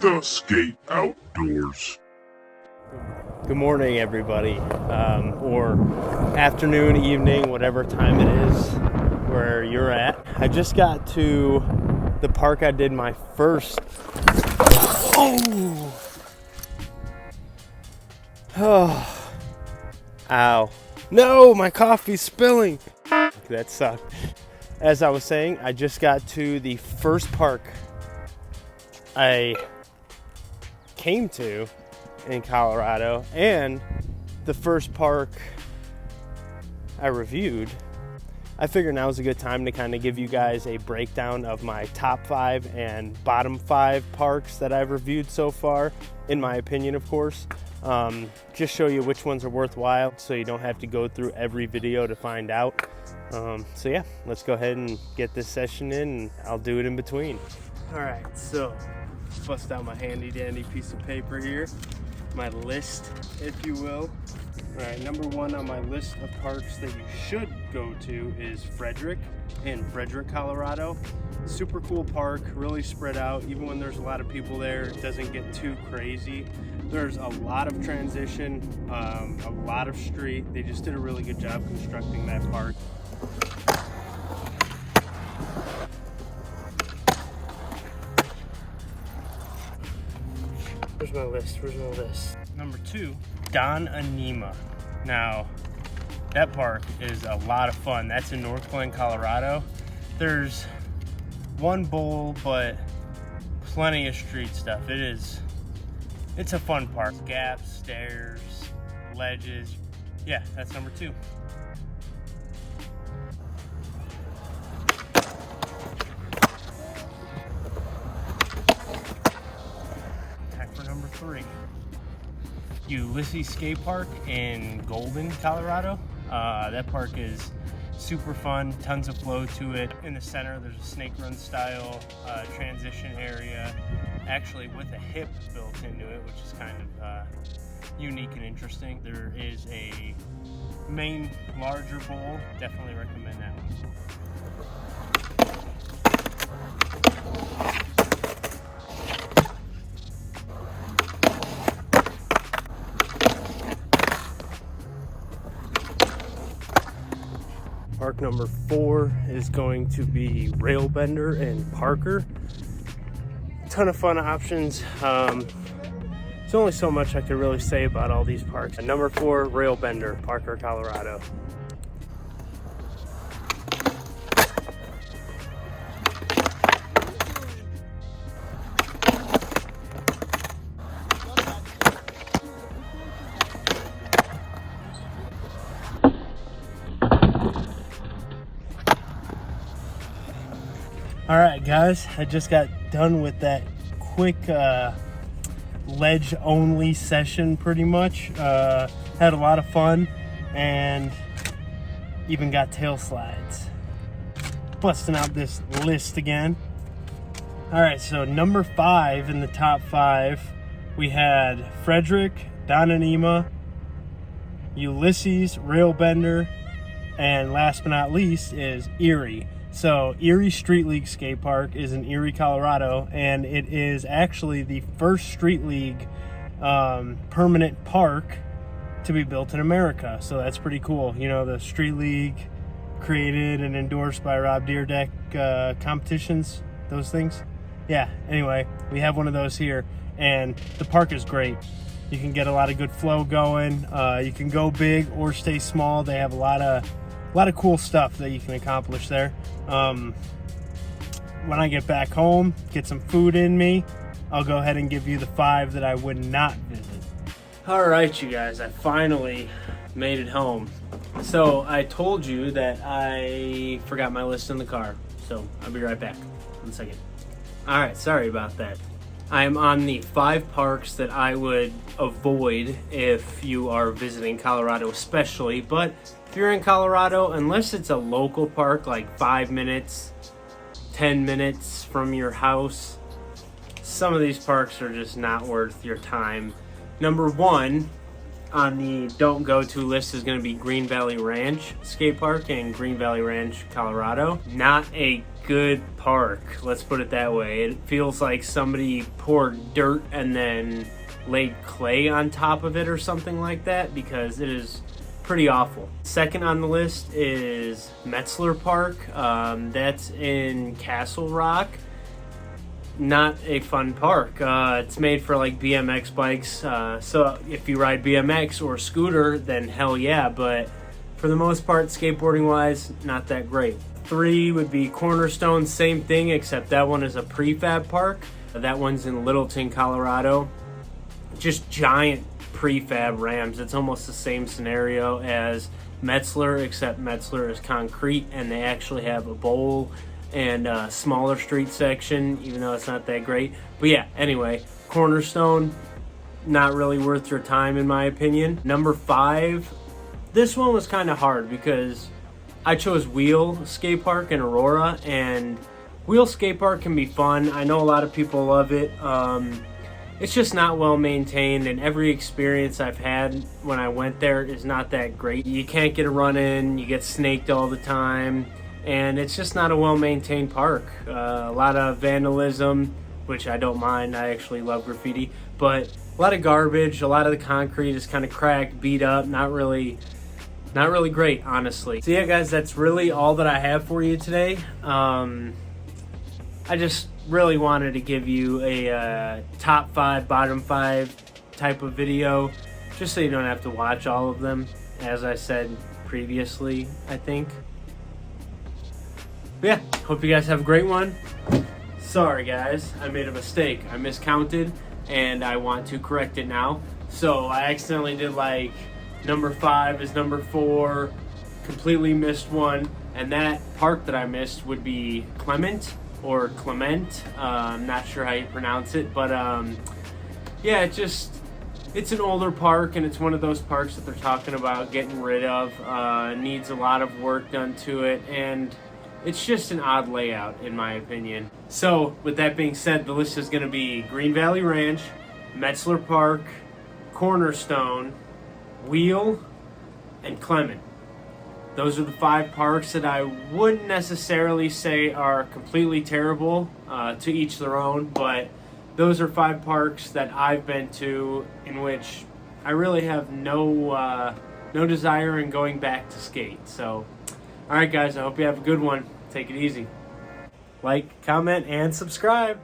the skate outdoors. Good morning, everybody, or afternoon, evening, whatever time it is where you're at. I just got to the park I did my first. Oh, ow. No, my coffee's spilling. That sucked. As I was saying, I just got to the first park I came to in Colorado and the first park I reviewed. I figured now is a good time to kind of give you guys a breakdown of my top 5 and bottom 5 parks that I've reviewed so far, in my opinion, of course. Just show you which ones are worthwhile so you don't have to go through every video to find out. So yeah, let's go ahead and get this session in, and I'll do it in between. All right, so bust out my handy dandy piece of paper here, my list, if you will. All right, number 1 on my list of parks that you should go to is Frederick in Frederick, Colorado. Super cool park, really spread out. Even when there's a lot of people there, it doesn't get too crazy. There's a lot of transition, a lot of street. They just did a really good job constructing that park. Where's my list? Number 2, Don Anima. Now, that park is a lot of fun. That's in North Glen, Colorado. There's one bowl, but plenty of street stuff. It's a fun park. Gaps, stairs, ledges. Yeah, that's number 2. Number 3, Erie Skatepark in Golden, Colorado. That park is super fun, tons of flow to it. In the center, there's a snake run style transition area, actually with a hip built into it, which is kind of unique and interesting. There is a main larger bowl. Definitely recommend that one. Park number 4 is going to be Railbender in Parker. Ton of fun options. There's only so much I could really say about all these parks. And number 4, Railbender, Parker, Colorado. All right, guys, I just got done with that quick ledge only session pretty much. Had a lot of fun and even got tail slides. Busting out this list again. All right, so number 5 in the top 5, we had Frederick, Don Anima, Ulysses, Railbender, and last but not least is Erie. So Erie Street League Skate Park is in Erie, Colorado, and it is actually the first street league permanent park to be built in America. So that's pretty cool. You know, the street league created and endorsed by Rob Dyrdek competitions, those things. Yeah, anyway, we have one of those here, and the park is great. You can get a lot of good flow going. You can go big or stay small. They have a lot of cool stuff that you can accomplish there. When I get back home, get some food in me, I'll go ahead and give you the 5 that I would not visit. All right, you guys, I finally made it home. So I told you that I forgot my list in the car, so I'll be right back. 1 second. All right, sorry about that. I'm on the 5 parks that I would avoid if you are visiting Colorado especially, but if you're in Colorado, unless it's a local park like 5 minutes, 10 minutes from your house, some of these parks are just not worth your time. Number 1 on the don't go to list is going to be Green Valley Ranch Skate Park in Green Valley Ranch, Colorado. Not a good park, let's put it that way. It feels like somebody poured dirt and then laid clay on top of it or something like that, because it is pretty awful. Second on the list is Metzler Park. That's in Castle Rock. Not a fun park. It's made for like BMX bikes, so if you ride BMX or scooter, then hell yeah, but for the most part, skateboarding wise, not that great. 3 would be Cornerstone, same thing, except that one is a prefab park. That one's in Littleton, Colorado. Just giant prefab ramps. It's almost the same scenario as Metzler, except Metzler is concrete and they actually have a bowl and a smaller street section, even though it's not that great. But yeah, anyway, Cornerstone, not really worth your time in my opinion. Number 5, this one was kind of hard because I chose Wheel Skatepark in Aurora, and Wheel Skatepark can be fun. I know a lot of people love it. It's just not well maintained, and every experience I've had when I went there is not that great. You can't get a run in, you get snaked all the time, and it's just not a well maintained park. A lot of vandalism, which I don't mind. I actually love graffiti, but a lot of garbage. A lot of the concrete is kind of cracked, beat up, not really great, honestly. So yeah, guys, that's really all that I have for you today. I just really wanted to give you a top 5, bottom 5 type of video, just so you don't have to watch all of them, as I said previously, I think. But yeah, hope you guys have a great one. Sorry guys, I made a mistake. I miscounted, and I want to correct it now. So I accidentally did like number 5 is number 4, completely missed one, and that park that I missed would be Clement or Clement. I'm not sure how you pronounce it, but yeah, it's an older park, and it's one of those parks that they're talking about getting rid of. Needs a lot of work done to it, and it's just an odd layout in my opinion. So with that being said, the list is going to be Green Valley Ranch, Metzler Park, Cornerstone, Wheel, and Clement. Those are the 5 parks that I wouldn't necessarily say are completely terrible, to each their own, but those are 5 parks that I've been to in which I really have no desire in going back to skate. So, alright guys, I hope you have a good one. Take it easy. Like, comment, and subscribe.